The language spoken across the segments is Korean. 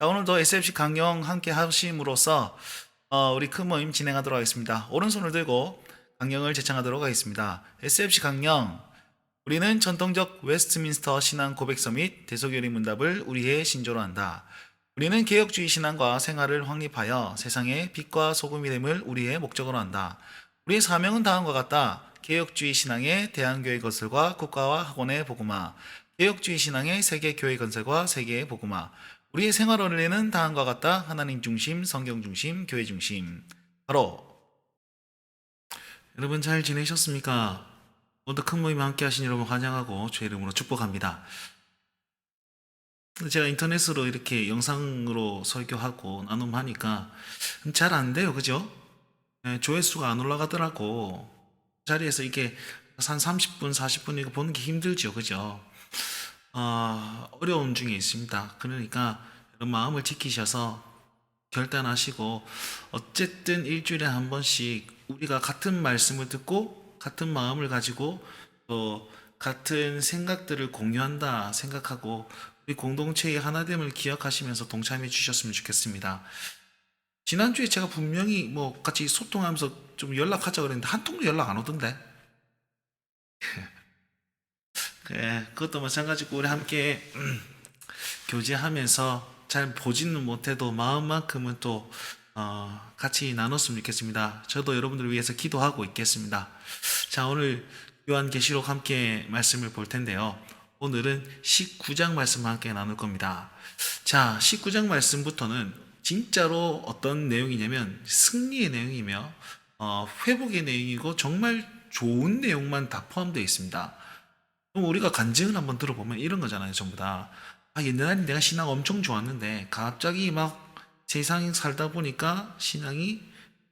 자, 오늘도 SFC 강령 함께 하심으로써 우리 큰 모임 진행하도록 하겠습니다. 오른손을 들고 강령을 제창하도록 하겠습니다. SFC 강령, 우리는 전통적 웨스트민스터 신앙 고백서 및 대소교리 문답을 우리의 신조로 한다. 우리는 개혁주의 신앙과 생활을 확립하여 세상의 빛과 소금이 됨을 우리의 목적으로 한다. 우리의 사명은 다음과 같다. 개혁주의 신앙의 대한교회 건설과 국가와 학원의 복음화, 개혁주의 신앙의 세계교회 건설과 세계의 복음화. 우리의 생활 원리는 다음과 같다. 하나님 중심, 성경 중심, 교회 중심. 바로 여러분 잘 지내셨습니까? 오늘도 큰 모임 함께 하신 여러분 환영하고 주의 이름으로 축복합니다. 제가 인터넷으로 이렇게 영상으로 설교하고 나눔하니까 잘 안 돼요. 그죠? 조회수가 안 올라가더라고. 그 자리에서 이게 한 30분, 40분 이거 보는 게 힘들죠. 그죠? 어려움 중에 있습니다. 그러니까 여러분 마음을 지키셔서 결단하시고 어쨌든 일주일에 한 번씩 우리가 같은 말씀을 듣고 같은 마음을 가지고 또 같은 생각들을 공유한다 생각하고 우리 공동체의 하나됨을 기억하시면서 동참해 주셨으면 좋겠습니다. 지난주에 제가 분명히 뭐 같이 소통하면서 좀 연락하자 그랬는데 한 통도 연락 안 오던데. 그래, 그것도 마찬가지고 우리 함께 교제하면서 잘 보지는 못해도 마음만큼은 또 같이 나눴으면 좋겠습니다. 저도 여러분들을 위해서 기도하고 있겠습니다. 자, 오늘 요한계시록 함께 말씀을 볼 텐데요. 오늘은 19장 말씀 함께 나눌 겁니다. 자, 19장 말씀부터는 진짜로 어떤 내용이냐면 승리의 내용이며 회복의 내용이고 정말 좋은 내용만 다 포함되어 있습니다. 그럼 우리가 간증을 한번 들어보면 이런 거잖아요. 전부 다 옛날에 내가 신앙 엄청 좋았는데 갑자기 막 세상에 살다 보니까 신앙이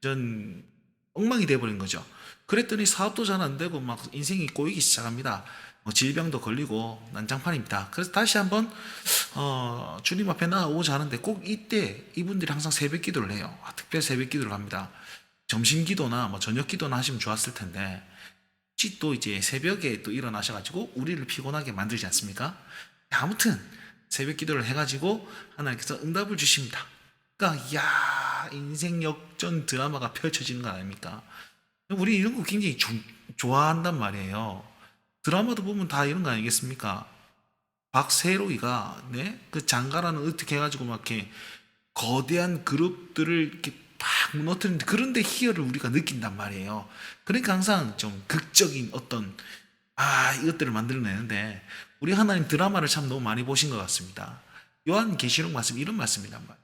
전 엉망이 돼버린 거죠. 그랬더니 사업도 잘 안 되고 막 인생이 꼬이기 시작합니다. 질병도 걸리고 난장판입니다. 그래서 다시 한번 주님 앞에 나오자 하는데 꼭 이때 이분들이 항상 새벽 기도를 해요. 특별 새벽 기도를 합니다. 점심 기도나 뭐 저녁 기도나 하시면 좋았을 텐데 또 이제 새벽에 또 일어나셔가지고 우리를 피곤하게 만들지 않습니까? 아무튼 새벽 기도를 해가지고 하나님께서 응답을 주십니다. 그러니까 야 인생 역전 드라마가 펼쳐지는 거 아닙니까? 우리 이런 거 굉장히 좋아한단 말이에요. 드라마도 보면 다 이런 거 아니겠습니까? 박세로이가 그 장가라는 어떻게 해가지고 막 이렇게 거대한 그룹들을 이렇게 팍 무너뜨리는데 그런데 희열을 우리가 느낀단 말이에요. 그러니까 항상 좀 극적인 어떤 이것들을 만들어내는데 우리 하나님 드라마를 참 너무 많이 보신 것 같습니다. 요한계시록 말씀 이런 말씀이란 말이에요.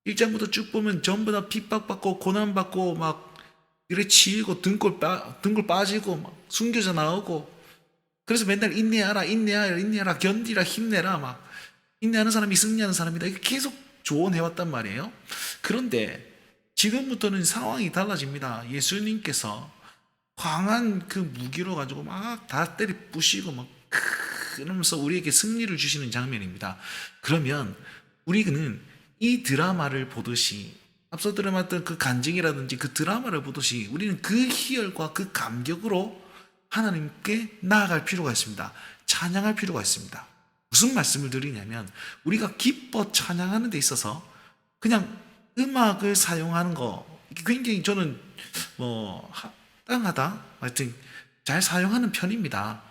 1장부터 쭉 보면 전부 다 핍박받고 고난받고 막 이래 치이고 등골 빠지고 막 순교자 나오고 그래서 맨날 인내하라 견디라 힘내라 막 인내하는 사람이 승리하는 사람이다 이렇게 계속 조언해왔단 말이에요. 그런데 지금부터는 상황이 달라집니다. 예수님께서 광한 그 무기로 가지고 막 다 때리 부시고 막 그러면서 우리에게 승리를 주시는 장면입니다. 그러면 우리는 이 드라마를 보듯이 앞서 드라마했던 그 간증이라든지 그 드라마를 보듯이 우리는 그 희열과 그 감격으로 하나님께 나아갈 필요가 있습니다. 찬양할 필요가 있습니다. 무슨 말씀을 드리냐면 우리가 기뻐 찬양하는 데 있어서 그냥 음악을 사용하는 거 굉장히 저는 뭐 합당하다 하여튼 잘 사용하는 편입니다.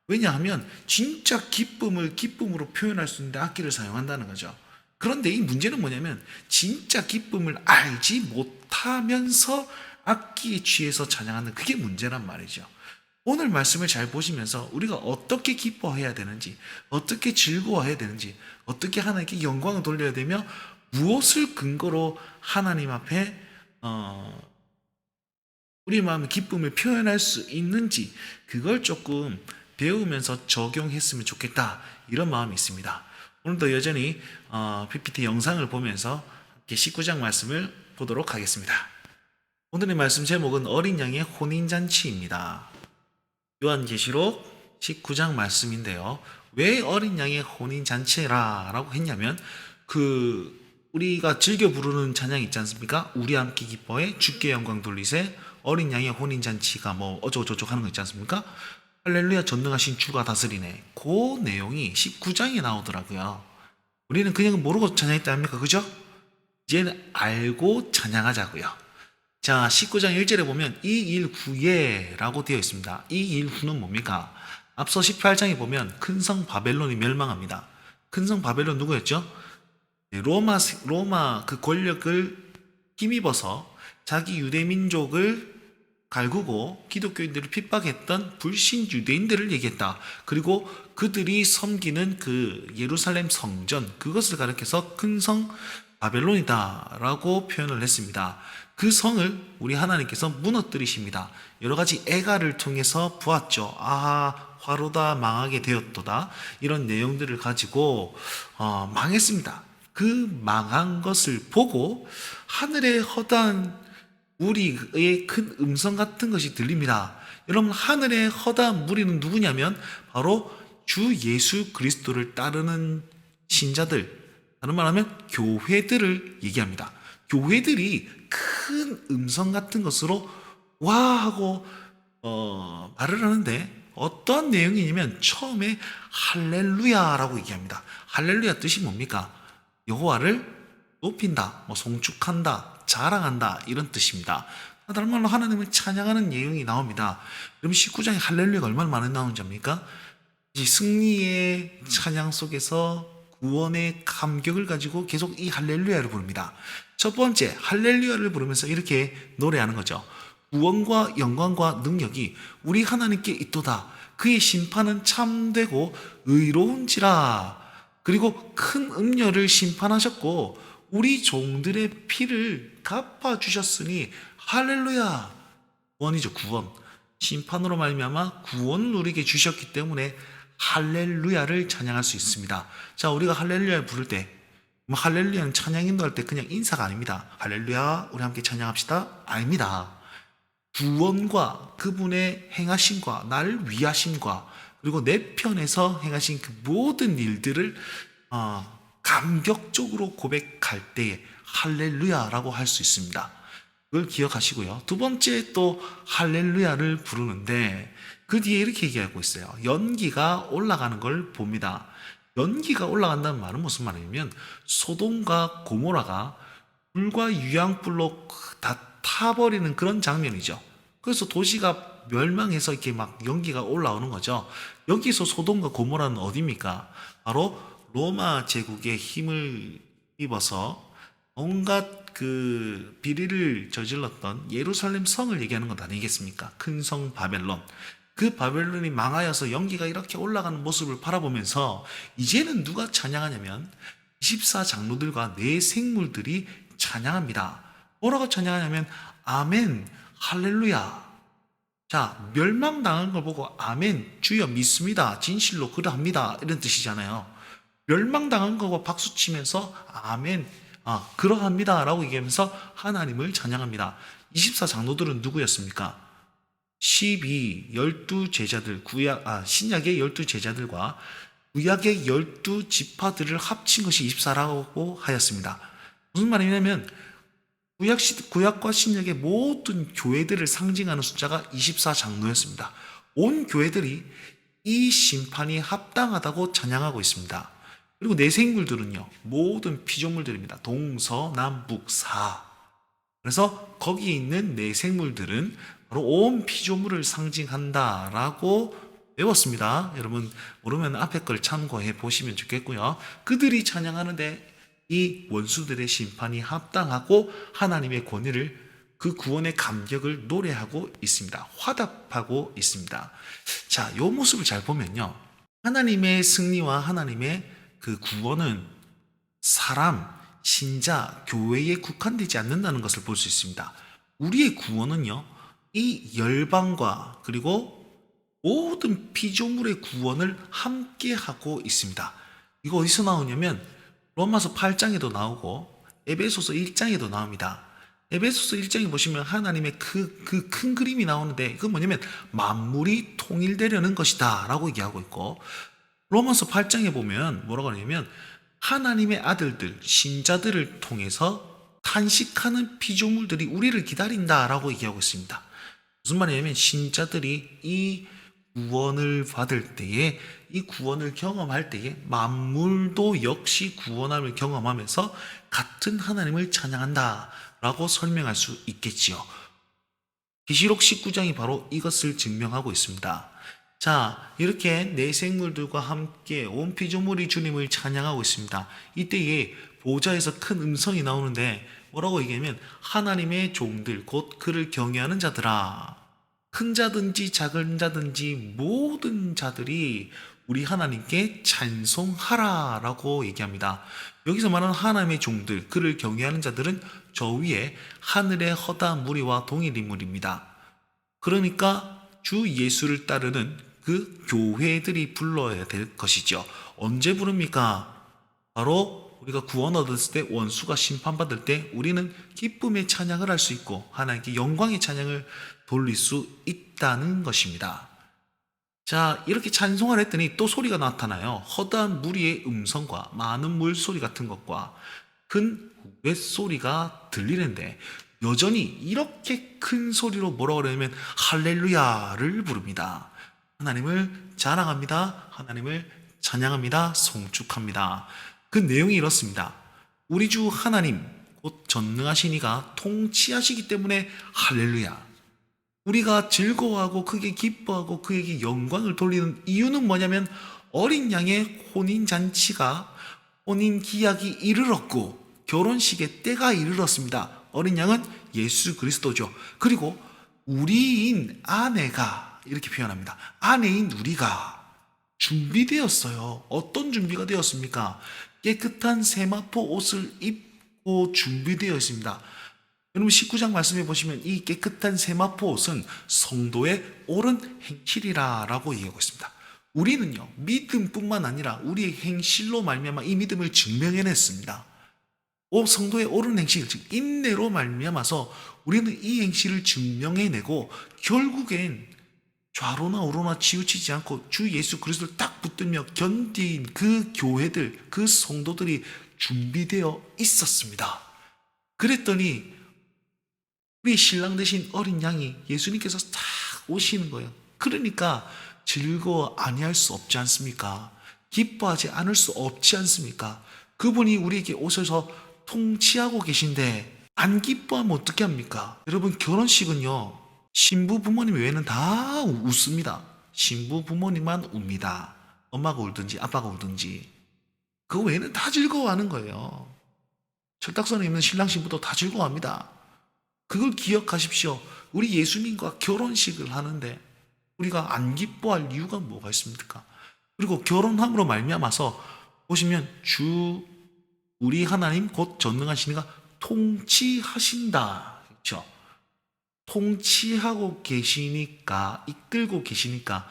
왜냐하면 진짜 기쁨을 기쁨으로 표현할 수 있는 악기를 사용한다는 거죠. 그런데 이 문제는 뭐냐면 진짜 기쁨을 알지 못하면서 악기에 취해서 찬양하는 그게 문제란 말이죠. 오늘 말씀을 잘 보시면서 우리가 어떻게 기뻐해야 되는지 어떻게 즐거워해야 되는지 어떻게 하나님께 영광을 돌려야 되며 무엇을 근거로 하나님 앞에 우리 마음의 기쁨을 표현할 수 있는지 그걸 조금 배우면서 적용했으면 좋겠다 이런 마음이 있습니다. 오늘도 여전히 PPT 영상을 보면서 19장 말씀을 보도록 하겠습니다. 오늘의 말씀 제목은 어린 양의 혼인잔치입니다. 요한계시록 19장 말씀인데요. 왜 어린 양의 혼인잔치라고 했냐면 우리가 즐겨 부르는 찬양 있지 않습니까? 우리 함께 기뻐해 주께 영광 돌리세 어린 양의 혼인잔치가 뭐 어쩌고저쩌고 하는 거 있지 않습니까? 할렐루야 전능하신 주가 다스리네. 그 내용이 19장에 나오더라고요. 우리는 그냥 모르고 찬양했다 합니까? 그죠? 이제는 알고 찬양하자고요. 자, 19장 1절에 보면 이일후에 라고 되어 있습니다. 이일후는 뭡니까? 앞서 18장에 보면 큰 성 바벨론이 멸망합니다. 큰 성 바벨론 누구였죠? 로마 그 권력을 힘입어서 자기 유대 민족을 갈구고 기독교인들을 핍박했던 불신 유대인들을 얘기했다. 그리고 그들이 섬기는 그 예루살렘 성전, 그것을 가리켜서 큰 성 바벨론이다 라고 표현을 했습니다. 그 성을 우리 하나님께서 무너뜨리십니다. 여러 가지 애가를 통해서 보았죠. 아하, 화로다, 망하게 되었도다, 이런 내용들을 가지고 망했습니다. 그 망한 것을 보고 하늘의 허다한 무리의 큰 음성 같은 것이 들립니다. 여러분, 하늘의 허다한 무리는 누구냐면 바로 주 예수 그리스도를 따르는 신자들, 다른 말하면 교회들을 얘기합니다. 교회들이 큰 음성 같은 것으로 와 하고 말을 하는데, 어떠한 내용이냐면 처음에 할렐루야라고 얘기합니다. 할렐루야 뜻이 뭡니까? 여호와를 높인다, 송축한다, 자랑한다, 이런 뜻입니다. 다른 말로 하나님을 찬양하는 내용이 나옵니다. 그럼 19장에 할렐루야가 얼마나 많이 나오는 겁니까? 승리의 찬양 속에서 구원의 감격을 가지고 계속 이 할렐루야를 부릅니다. 첫 번째, 할렐루야를 부르면서 이렇게 노래하는 거죠. 구원과 영광과 능력이 우리 하나님께 있도다. 그의 심판은 참되고 의로운지라. 그리고 큰 음녀를 심판하셨고 우리 종들의 피를 갚아주셨으니 할렐루야. 구원이죠, 구원. 심판으로 말미암아 구원을 우리에게 주셨기 때문에 할렐루야를 찬양할 수 있습니다. 자, 우리가 할렐루야를 부를 때, 할렐루야는 찬양 인도할 때 그냥 인사가 아닙니다. 할렐루야, 우리 함께 찬양합시다, 아닙니다. 구원과 그분의 행하심과 나를 위하심과 그리고 내 편에서 행하신 그 모든 일들을 감격적으로 고백할 때에 할렐루야라고 할 수 있습니다. 그걸 기억하시고요. 두 번째 또 할렐루야를 부르는데 그 뒤에 이렇게 얘기하고 있어요. 연기가 올라가는 걸 봅니다. 연기가 올라간다는 말은 무슨 말이냐면 소돔과 고모라가 불과 유황불로 다 타버리는 그런 장면이죠. 그래서 도시가 멸망해서 이렇게 막 연기가 올라오는 거죠. 여기서 소돔과 고모라는 어디입니까? 바로 로마 제국의 힘을 입어서 온갖 그 비리를 저질렀던 예루살렘 성을 얘기하는 것 아니겠습니까? 큰 성 바벨론. 그 바벨론이 망하여서 연기가 이렇게 올라가는 모습을 바라보면서 이제는 누가 찬양하냐면 24장로들과 네 생물들이 찬양합니다. 뭐라고 찬양하냐면 아멘, 할렐루야. 자, 멸망당한 걸 보고 아멘, 주여 믿습니다, 진실로 그러합니다, 이런 뜻이잖아요. 멸망당한 거고 박수치면서 아멘, 그러합니다 라고 얘기하면서 하나님을 찬양합니다. 24장로들은 누구였습니까? 12 제자들, 신약의 12제자들과 구약의 12지파들을 합친 것이 24라고 하였습니다. 무슨 말이냐면 구약과 신약의 모든 교회들을 상징하는 숫자가 24장로였습니다. 온 교회들이 이 심판이 합당하다고 찬양하고 있습니다. 그리고 내 생물들은요, 모든 피조물들입니다. 동서남북사. 그래서 거기 있는 내 생물들은 바로 온 피조물을 상징한다라고 배웠습니다. 여러분 모르면 앞에 걸 참고해 보시면 좋겠고요. 그들이 찬양하는데 이 원수들의 심판이 합당하고 하나님의 권위를, 그 구원의 감격을 노래하고 있습니다. 화답하고 있습니다. 자, 이 모습을 잘 보면요, 하나님의 승리와 하나님의 그 구원은 사람, 신자, 교회에 국한되지 않는다는 것을 볼 수 있습니다. 우리의 구원은요, 이 열방과 그리고 모든 피조물의 구원을 함께 하고 있습니다. 이거 어디서 나오냐면 로마서 8장에도 나오고 에베소서 1장에도 나옵니다. 에베소서 1장에 보시면 하나님의 그 큰 그림이 나오는데, 그건 뭐냐면 만물이 통일되려는 것이다 라고 얘기하고 있고, 로마서 8장에 보면 뭐라고 하냐면 하나님의 아들들, 신자들을 통해서 탄식하는 피조물들이 우리를 기다린다라고 얘기하고 있습니다. 무슨 말이냐면 신자들이 이 구원을 받을 때에, 이 구원을 경험할 때에 만물도 역시 구원함을 경험하면서 같은 하나님을 찬양한다 라고 설명할 수 있겠지요. 계시록 19장이 바로 이것을 증명하고 있습니다. 자, 이렇게 내 생물들과 함께 온 피조물이 주님을 찬양하고 있습니다. 이때에 보좌에서 큰 음성이 나오는데 뭐라고 얘기하면, 하나님의 종들 곧 그를 경외하는 자들아, 큰 자든지 작은 자든지 모든 자들이 우리 하나님께 찬송하라 라고 얘기합니다. 여기서 말하는 하나님의 종들, 그를 경외하는 자들은 저 위에 하늘의 허다 무리와 동일 인물입니다. 그러니까 주 예수를 따르는 그 교회들이 불러야 될 것이죠. 언제 부릅니까? 바로 우리가 구원 얻었을 때, 원수가 심판받을 때 우리는 기쁨의 찬양을 할 수 있고 하나님께 영광의 찬양을 돌릴 수 있다는 것입니다. 자, 이렇게 찬송을 했더니 또 소리가 나타나요. 허다한 무리의 음성과 많은 물소리 같은 것과 큰 우레소리가 들리는데, 여전히 이렇게 큰 소리로 뭐라고 그러냐면 할렐루야를 부릅니다. 하나님을 자랑합니다. 하나님을 찬양합니다. 송축합니다. 그 내용이 이렇습니다. 우리 주 하나님 곧 전능하신 이가 통치하시기 때문에 할렐루야. 우리가 즐거워하고 크게 기뻐하고 그에게 영광을 돌리는 이유는 뭐냐면, 어린 양의 혼인잔치가, 혼인 기약이 이르렀고 결혼식의 때가 이르렀습니다. 어린 양은 예수 그리스도죠. 그리고 우리인 아내가, 이렇게 표현합니다. 아내인 우리가 준비되었어요. 어떤 준비가 되었습니까? 깨끗한 세마포 옷을 입고 준비되어 있습니다. 여러분 19장 말씀해 보시면 이 깨끗한 세마포 옷은 성도의 옳은 행실이라 라고 얘기하고 있습니다. 우리는요, 믿음뿐만 아니라 우리의 행실로 말미암아 이 믿음을 증명해냈습니다. 성도의 옳은 행실, 즉 인내로 말미암아서 우리는 이 행실을 증명해내고 결국엔 좌로나 우로나 치우치지 않고 주 예수 그리스도를 딱 붙들며 견딘 그 교회들, 그 성도들이 준비되어 있었습니다. 그랬더니 우리 신랑 되신 어린 양이 예수님께서 딱 오시는 거예요. 그러니까 즐거워 아니할 수 없지 않습니까? 기뻐하지 않을 수 없지 않습니까? 그분이 우리에게 오셔서 통치하고 계신데 안 기뻐하면 어떻게 합니까? 여러분, 결혼식은요, 신부 부모님 외에는 다 웃습니다. 신부 부모님만 웁니다. 엄마가 울든지 아빠가 울든지. 그 외에는 다 즐거워하는 거예요. 철딱선에 있는 신랑 신부도 다 즐거워합니다. 그걸 기억하십시오. 우리 예수님과 결혼식을 하는데 우리가 안 기뻐할 이유가 뭐가 있습니까? 그리고 결혼함으로 말미암아서 보시면 우리 하나님 곧 전능하신 이가 통치하신다. 그렇죠? 통치하고 계시니까, 이끌고 계시니까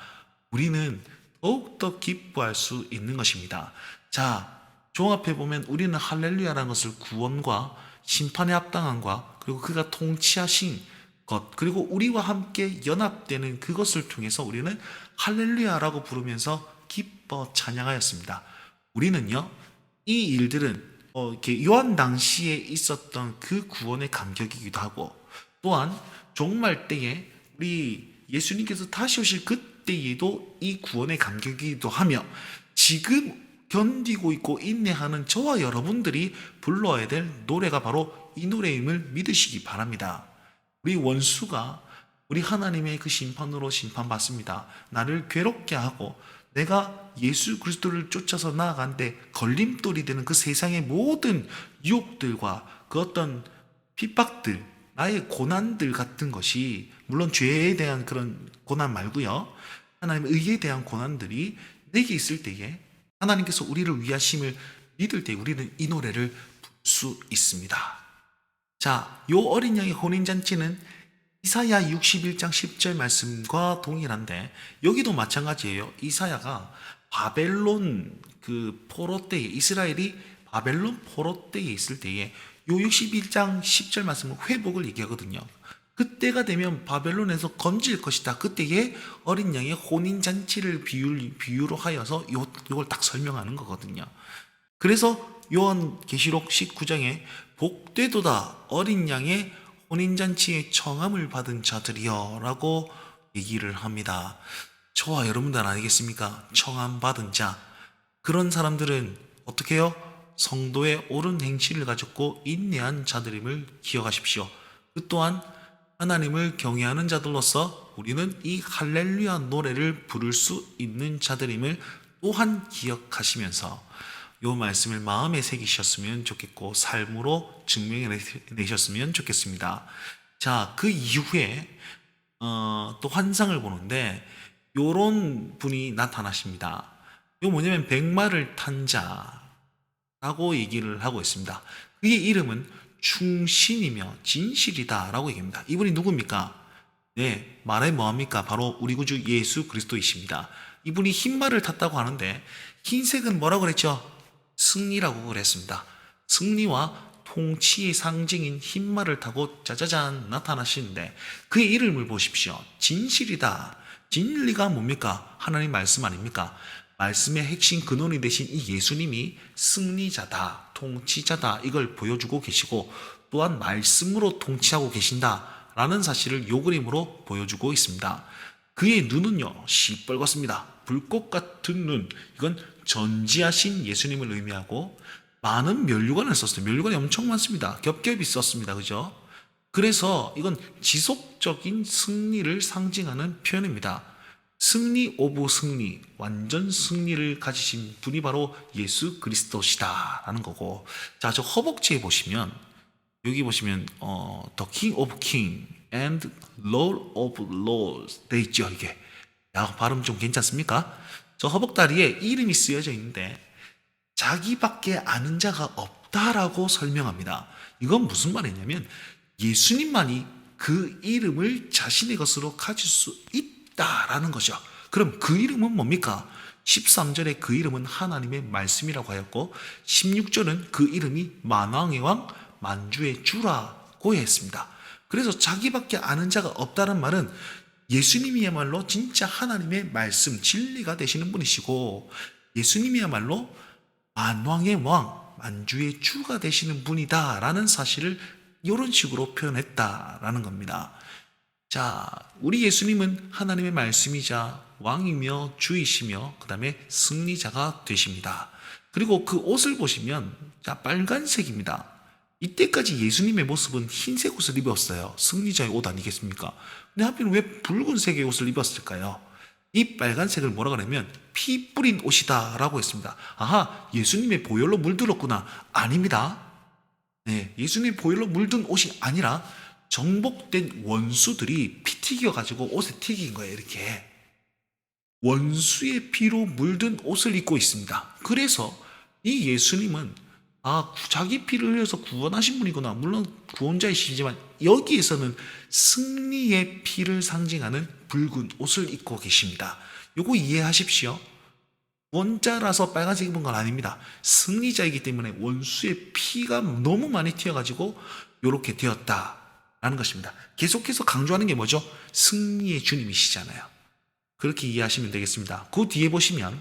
우리는 더욱더 기뻐할 수 있는 것입니다. 자, 종합해 보면 우리는 할렐루야라는 것을 구원과 심판에 합당함과 그리고 그가 통치하신 것, 그리고 우리와 함께 연합되는 그것을 통해서 우리는 할렐루야라고 부르면서 기뻐 찬양하였습니다. 우리는요, 이 일들은 이렇게 요한 당시에 있었던 그 구원의 감격이기도 하고, 또한 종말 때에 우리 예수님께서 다시 오실 그때에도 이 구원의 감격이기도 하며, 지금 견디고 있고 인내하는 저와 여러분들이 불러야 될 노래가 바로 이 노래임을 믿으시기 바랍니다. 우리 원수가 우리 하나님의 그 심판으로 심판받습니다. 나를 괴롭게 하고 내가 예수 그리스도를 쫓아서 나아가는데 걸림돌이 되는 그 세상의 모든 유혹들과 그 어떤 핍박들, 나의 고난들 같은 것이, 물론 죄에 대한 그런 고난 말고요, 하나님의 의에 대한 고난들이 내게 있을 때에 하나님께서 우리를 위하심을 믿을 때 우리는 이 노래를 부를 수 있습니다. 자, 요 어린 양의 혼인잔치는 이사야 61장 10절 말씀과 동일한데, 여기도 마찬가지예요. 이사야가 바벨론 그 포로 때에, 이스라엘이 바벨론 포로 때에 있을 때에 요 61장 10절 말씀은 회복을 얘기하거든요. 그때가 되면 바벨론에서 건질 것이다. 그때에 어린 양의 혼인잔치를 비유로 하여서 요걸 딱 설명하는 거거든요. 그래서 요한 계시록 19장에 복되도다 어린 양의 혼인잔치의 청함을 받은 자들이여 라고 얘기를 합니다. 저와 여러분들 아니겠습니까? 청함받은 자. 그런 사람들은 어떻게 해요? 성도의 옳은 행실을 가졌고 인내한 자들임을 기억하십시오. 그 또한 하나님을 경외하는 자들로서 우리는 이 할렐루야 노래를 부를 수 있는 자들임을 또한 기억하시면서 요 말씀을 마음에 새기셨으면 좋겠고 삶으로 증명해내셨으면 좋겠습니다. 자, 그 이후에 또 환상을 보는데 요런 분이 나타나십니다. 요 뭐냐면 백마를 탄 자라고 얘기를 하고 있습니다. 그의 이름은 충신이며 진실이다 라고 얘기합니다. 이분이 누굽니까? 네, 말해 뭐합니까? 바로 우리 구주 예수 그리스도이십니다. 이분이 흰 말을 탔다고 하는데 흰색은 뭐라고 그랬죠? 승리라고 그랬습니다. 승리와 통치의 상징인 흰 말을 타고 짜자잔 나타나시는데 그의 이름을 보십시오. 진실이다. 진리가 뭡니까? 하나님 말씀 아닙니까? 말씀의 핵심 근원이 되신 이 예수님이 승리자다, 통치자다 이걸 보여주고 계시고 또한 말씀으로 통치하고 계신다라는 사실을 요 그림으로 보여주고 있습니다. 그의 눈은요 시뻘겋습니다. 불꽃 같은 눈. 이건 전지하신 예수님을 의미하고 많은 면류관을 썼어요. 면류관이 엄청 많습니다. 겹겹이 썼습니다. 그죠? 그래서 이건 지속적인 승리를 상징하는 표현입니다. 승리 오브 승리, 완전 승리를 가지신 분이 바로 예수 그리스도시다라는 거고, 자, 저 허벅지에 보시면 여기 보시면 The King of King and Lord of Lords 돼 있죠. 이게 야, 발음 좀 괜찮습니까? 저 허벅다리에 이름이 쓰여져 있는데 자기밖에 아는 자가 없다라고 설명합니다. 이건 무슨 말이냐면 예수님만이 그 이름을 자신의 것으로 가질 수 있다라는 거죠. 그럼 그 이름은 뭡니까? 13절에 그 이름은 하나님의 말씀이라고 하였고 16절은 그 이름이 만왕의 왕 만주의 주라고 했습니다. 그래서 자기밖에 아는 자가 없다는 말은 예수님이야말로 진짜 하나님의 말씀 진리가 되시는 분이시고 예수님이야말로 만왕의 왕 만주의 주가 되시는 분이다라는 사실을 이런 식으로 표현했다라는 겁니다. 자, 우리 예수님은 하나님의 말씀이자 왕이며 주이시며 그 다음에 승리자가 되십니다. 그리고 그 옷을 보시면 자, 빨간색입니다. 이때까지 예수님의 모습은 흰색 옷을 입었어요. 승리자의 옷 아니겠습니까? 근데 하필 왜 붉은색의 옷을 입었을까요? 이 빨간색을 뭐라 그러냐면 피 뿌린 옷이다 라고 했습니다. 아하, 예수님의 보혈로 물들었구나. 아닙니다. 네, 예수님의 보혈로 물든 옷이 아니라 정복된 원수들이 피 튀겨가지고 옷에 튀긴 거예요. 이렇게 원수의 피로 물든 옷을 입고 있습니다. 그래서 이 예수님은 자기 피를 흘려서 구원하신 분이구나. 물론 구원자이시지만 여기에서는 승리의 피를 상징하는 붉은 옷을 입고 계십니다. 요거 이해하십시오. 원자라서 빨간색 입은 건 아닙니다. 승리자이기 때문에 원수의 피가 너무 많이 튀어가지고 이렇게 되었다라는 것입니다. 계속해서 강조하는 게 뭐죠? 승리의 주님이시잖아요. 그렇게 이해하시면 되겠습니다. 그 뒤에 보시면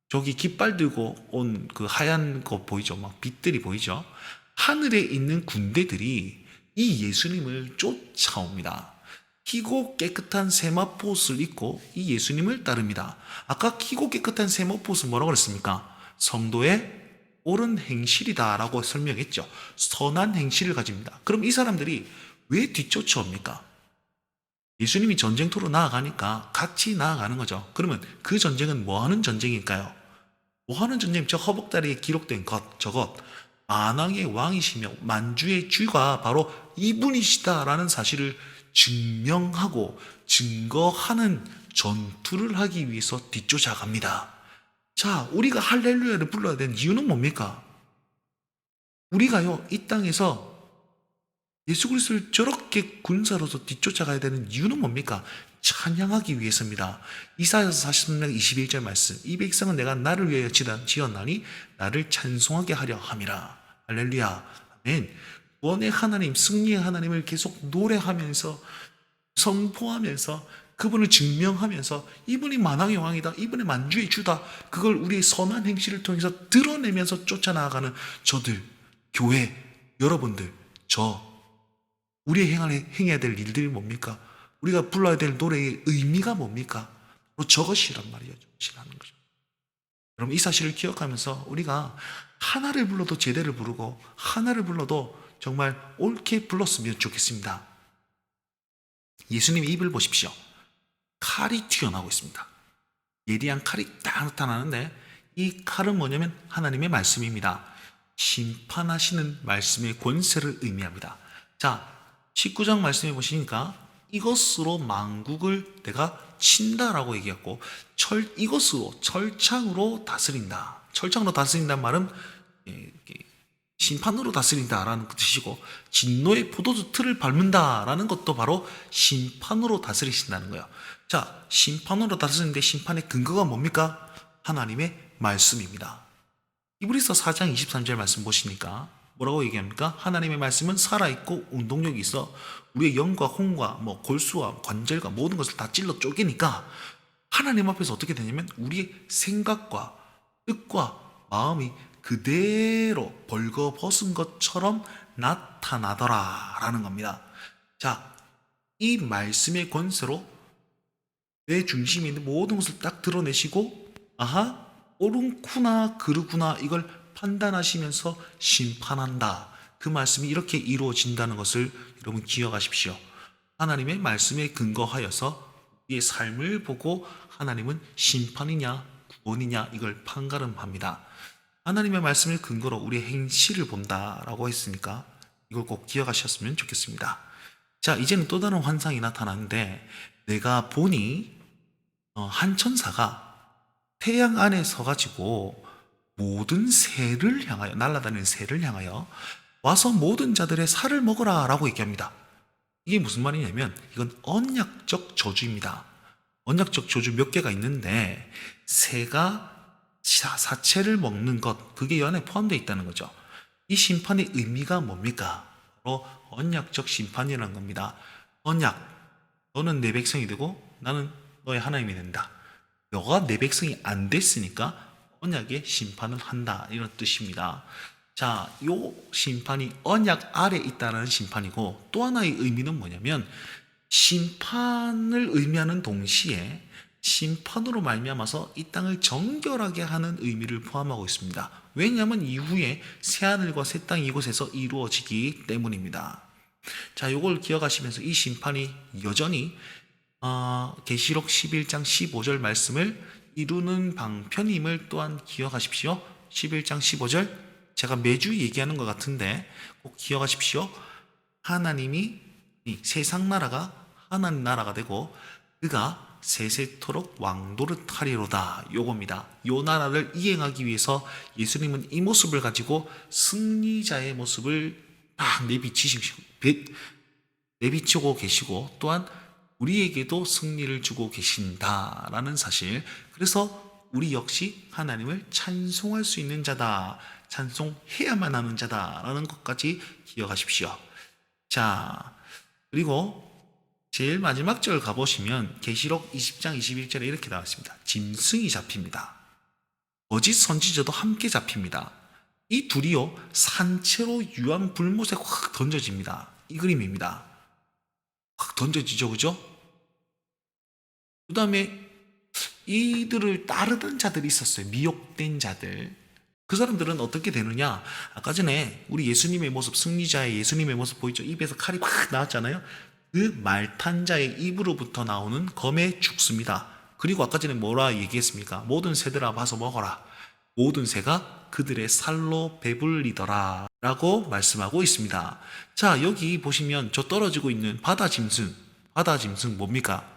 저기 깃발 들고 온 그 하얀 거 보이죠? 막 빛들이 보이죠? 하늘에 있는 군대들이 이 예수님을 쫓아옵니다. 희고 깨끗한 세마포옷을 입고 이 예수님을 따릅니다. 아까 희고 깨끗한 세마포옷은 뭐라고 그랬습니까? 성도의 옳은 행실이다 라고 설명했죠. 선한 행실을 가집니다. 그럼 이 사람들이 왜 뒤쫓아옵니까? 예수님이 전쟁터로 나아가니까 같이 나아가는 거죠. 그러면 그 전쟁은 뭐 하는 전쟁일까요? 뭐 하는 전쟁? 저 허벅다리에 기록된 것, 저것. 만왕의 왕이시며 만주의 주가 바로 이분이시다라는 사실을 증명하고 증거하는 전투를 하기 위해서 뒤쫓아갑니다. 자, 우리가 할렐루야를 불러야 되는 이유는 뭡니까? 우리가요, 이 땅에서 예수 그리스도를 저렇게 군사로서 뒤쫓아가야 되는 이유는 뭡니까? 찬양하기 위해서입니다. 이사야서 43장 21절 말씀. 이 백성은 내가 나를 위하여 지었나니 나를 찬송하게 하려 함이라. 할렐루야. 아멘. 구원의 하나님, 승리의 하나님을 계속 노래하면서 선포하면서 그분을 증명하면서 이분이 만왕의 왕이다. 이분이 만주의 주다. 그걸 우리의 선한 행실을 통해서 드러내면서 쫓아나가는 저들, 교회, 여러분들, 우리의 행해야 될 일들이 뭡니까? 우리가 불러야 될 노래의 의미가 뭡니까? 바로 저것이란 말이에요. 저것이라는 거죠. 여러분 이 사실을 기억하면서 우리가 하나를 불러도 제대로 부르고 하나를 불러도 정말 옳게 불렀으면 좋겠습니다. 예수님의 입을 보십시오. 칼이 튀어나오고 있습니다. 예리한 칼이 딱 나타나는데 이 칼은 뭐냐면 하나님의 말씀입니다. 심판하시는 말씀의 권세를 의미합니다. 자, 19장 말씀해 보시니까 이것으로 만국을 내가 친다라고 얘기했고 이것으로 철창으로 다스린다. 철창으로 다스린다는 말은 심판으로 다스린다라는 뜻이고 진노의 포도주 틀을 밟는다라는 것도 바로 심판으로 다스리신다는 거예요. 자, 심판으로 다스리는데 심판의 근거가 뭡니까? 하나님의 말씀입니다. 히브리서 4장 23절 말씀 보시니까 뭐라고 얘기합니까? 하나님의 말씀은 살아있고 운동력이 있어 우리의 영과 혼과 골수와 관절과 모든 것을 다 찔러 쪼개니까 하나님 앞에서 어떻게 되냐면 우리의 생각과 뜻과 마음이 그대로 벌거벗은 것처럼 나타나더라 라는 겁니다. 자, 이 말씀의 권세로 내 중심에 있는 모든 것을 딱 드러내시고 아하, 옳구나 그르구나 이걸 판단하시면서 심판한다. 그 말씀이 이렇게 이루어진다는 것을 여러분 기억하십시오. 하나님의 말씀에 근거하여서 우리의 삶을 보고 하나님은 심판이냐 구원이냐 이걸 판가름합니다. 하나님의 말씀을 근거로 우리의 행실을 본다라고 했으니까 이걸 꼭 기억하셨으면 좋겠습니다. 자, 이제는 또 다른 환상이 나타나는데 내가 보니 한 천사가 태양 안에 서가지고 모든 새를 향하여 날아다니는 새를 향하여 와서 모든 자들의 살을 먹어라 라고 얘기합니다. 이게 무슨 말이냐면 이건 언약적 저주입니다. 언약적 저주 몇 개가 있는데 새가 사체를 먹는 것 그게 이 안에 포함되어 있다는 거죠. 이 심판의 의미가 뭡니까? 바로 언약적 심판이라는 겁니다. 언약, 너는 내 백성이 되고 나는 너의 하나님이 된다. 너가 내 백성이 안 됐으니까 언약의 심판을 한다 이런 뜻입니다. 자, 요 심판이 언약 아래 있다는 심판이고 또 하나의 의미는 뭐냐면 심판을 의미하는 동시에 심판으로 말미암아서 이 땅을 정결하게 하는 의미를 포함하고 있습니다. 왜냐하면 이후에 새하늘과 새 땅이 이곳에서 이루어지기 때문입니다. 자, 요걸 기억하시면서 이 심판이 여전히 계시록 11장 15절 말씀을 이루는 방편임을 또한 기억하십시오. 11장 15절 제가 매주 얘기하는 것 같은데 꼭 기억하십시오. 하나님이 이 세상 나라가 하나님 나라가 되고 그가 세세토록 왕노릇하리로다 요겁니다. 요 나라를 이행하기 위해서 예수님은 이 모습을 가지고 승리자의 모습을 딱 내비치고 계시고 또한 우리에게도 승리를 주고 계신다라는 사실. 그래서 우리 역시 하나님을 찬송할 수 있는 자다, 찬송해야만 하는 자다라는 것까지 기억하십시오. 자, 그리고 제일 마지막 절 가보시면 계시록 20장 21절에 이렇게 나왔습니다. 짐승이 잡힙니다. 거짓 선지자도 함께 잡힙니다. 이 둘이요 산채로 유황 불못에 확 던져집니다. 이 그림입니다. 확 던져지죠, 그죠? 그 다음에 이들을 따르던 자들이 있었어요. 미혹된 자들. 그 사람들은 어떻게 되느냐? 아까 전에 우리 예수님의 모습, 승리자의 예수님의 모습 보이죠? 입에서 칼이 팍 나왔잖아요. 그 말탄 자의 입으로부터 나오는 검에 죽습니다. 그리고 아까 전에 뭐라 얘기했습니까? 모든 새들아 봐서 먹어라. 모든 새가 그들의 살로 배불리더라 라고 말씀하고 있습니다. 자, 여기 보시면 저 떨어지고 있는 바다 짐승 뭡니까?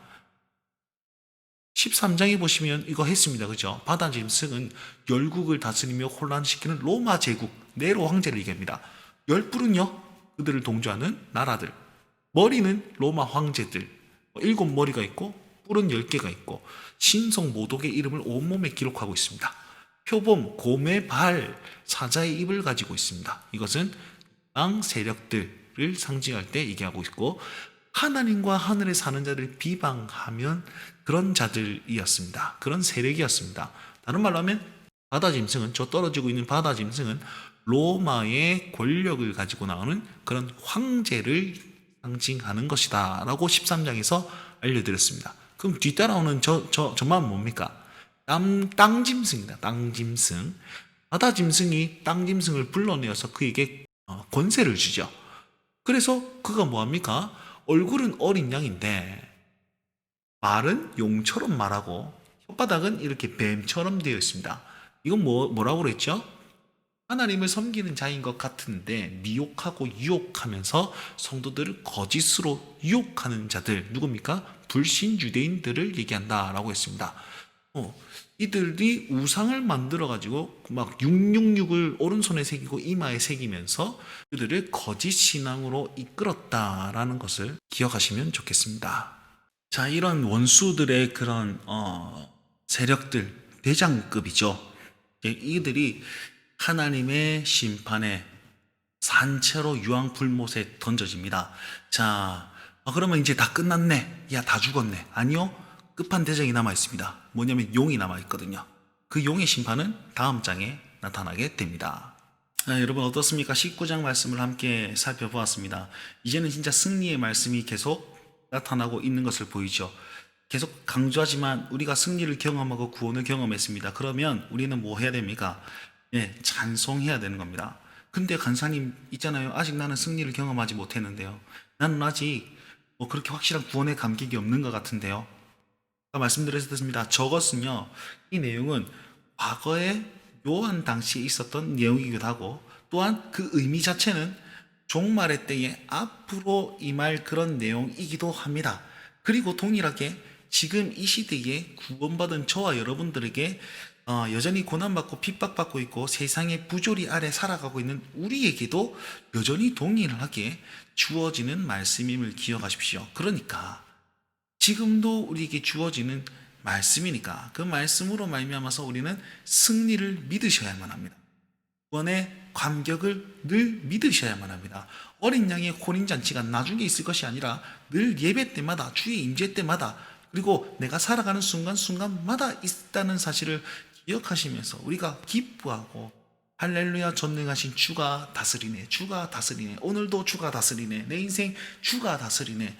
13장에 보시면 이거 했습니다. 그죠? 바다 짐승은 열국을 다스리며 혼란시키는 로마 제국 네로 황제를 얘기합니다. 열뿔은요 그들을 동조하는 나라들, 머리는 로마 황제들, 7머리가 있고 뿔은 10개가 있고 신성 모독의 이름을 온몸에 기록하고 있습니다. 표범, 곰의 발, 사자의 입을 가지고 있습니다. 이것은 땅 세력들을 상징할 때 얘기하고 있고 하나님과 하늘에 사는 자들을 비방하면 그런 자들이었습니다. 그런 세력이었습니다. 다른 말로 하면 바다 짐승은, 저 떨어지고 있는 바다 짐승은 로마의 권력을 가지고 나오는 그런 황제를 상징하는 것이다 라고 13장에서 알려드렸습니다. 그럼 뒤따라오는 저만 뭡니까? 땅짐승이다. 땅짐승. 바다짐승이 땅짐승을 불러내어서 그에게 권세를 주죠. 그래서 그가 뭐합니까? 얼굴은 어린 양인데 말은 용처럼 말하고 혓바닥은 이렇게 뱀처럼 되어 있습니다. 이건 뭐라고 그랬죠? 하나님을 섬기는 자인 것 같은데 미혹하고 유혹하면서 성도들을 거짓으로 유혹하는 자들 누굽니까? 불신 유대인들을 얘기한다라고 했습니다. 이들이 우상을 만들어 가지고 막 666을 오른손에 새기고 이마에 새기면서 그들을 거짓 신앙으로 이끌었다라는 것을 기억하시면 좋겠습니다. 자, 이런 원수들의 그런 세력들 대장급이죠. 이들이 하나님의 심판에 산채로 유황불못에 던져집니다. 자, 그러면 이제 다 끝났네. 야, 다 죽었네. 아니요. 끝판대장이 남아있습니다. 뭐냐면 용이 남아있거든요. 그 용의 심판은 다음 장에 나타나게 됩니다. 여러분 어떻습니까? 19장 말씀을 함께 살펴보았습니다. 이제는 진짜 승리의 말씀이 계속 나타나고 있는 것을 보이죠. 계속 강조하지만 우리가 승리를 경험하고 구원을 경험했습니다. 그러면 우리는 뭐 해야 됩니까? 찬송해야 되는 겁니다. 근데 간사님 있잖아요. 아직 나는 승리를 경험하지 못했는데요. 나는 아직 뭐 그렇게 확실한 구원의 감격이 없는 것 같은데요. 아까 말씀드렸습니다. 저것은요, 이 내용은 과거에 요한 당시에 있었던 내용이기도 하고 또한 그 의미 자체는 종말의 때에 앞으로 임할 그런 내용이기도 합니다. 그리고 동일하게 지금 이 시대에 구원받은 저와 여러분들에게 여전히 고난받고 핍박받고 있고 세상의 부조리 아래 살아가고 있는 우리에게도 여전히 동일하게 주어지는 말씀임을 기억하십시오. 그러니까 지금도 우리에게 주어지는 말씀이니까 그 말씀으로 말미암아서 우리는 승리를 믿으셔야만 합니다. 구원의 감격을 늘 믿으셔야만 합니다. 어린 양의 혼인잔치가 나중에 있을 것이 아니라 늘 예배 때마다 주의 임재 때마다 그리고 내가 살아가는 순간순간마다 있다는 사실을 기억하시면서 우리가 기뻐하고 할렐루야 전능하신 주가 다스리네, 주가 다스리네, 오늘도 주가 다스리네, 내 인생 주가 다스리네,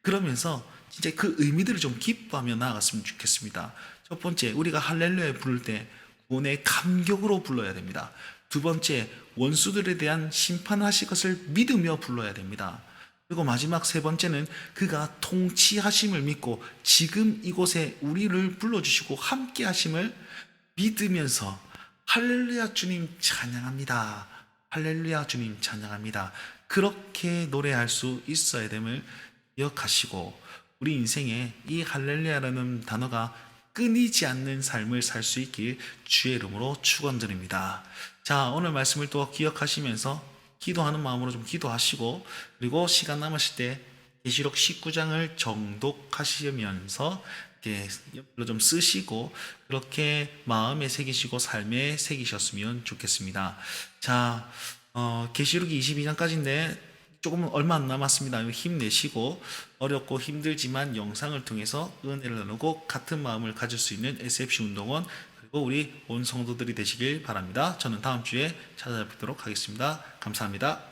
그러면서 진짜 그 의미들을 좀 기뻐하며 나아갔으면 좋겠습니다. 첫 번째, 우리가 할렐루야 부를 때 구원의 감격으로 불러야 됩니다. 두 번째, 원수들에 대한 심판하실 것을 믿으며 불러야 됩니다. 그리고 마지막 세 번째는 그가 통치하심을 믿고 지금 이곳에 우리를 불러주시고 함께 하심을 믿으면서 할렐루야 주님 찬양합니다. 할렐루야 주님 찬양합니다. 그렇게 노래할 수 있어야 됨을 기억하시고 우리 인생에 이 할렐루야라는 단어가 끊이지 않는 삶을 살 수 있길 주의 이름으로 축원드립니다. 자, 오늘 말씀을 또 기억하시면서 기도하는 마음으로 좀 기도하시고 그리고 시간 남으실 때 계시록 19장을 정독하시면서 이렇게 옆으로 좀 쓰시고 그렇게 마음에 새기시고 삶에 새기셨으면 좋겠습니다. 자, 계시록이 22장까지인데 조금 얼마 안 남았습니다. 힘내시고 어렵고 힘들지만 영상을 통해서 은혜를 나누고 같은 마음을 가질 수 있는 SFC 운동원 그리고 우리 온 성도들이 되시길 바랍니다. 저는 다음 주에 찾아뵙도록 하겠습니다. 감사합니다.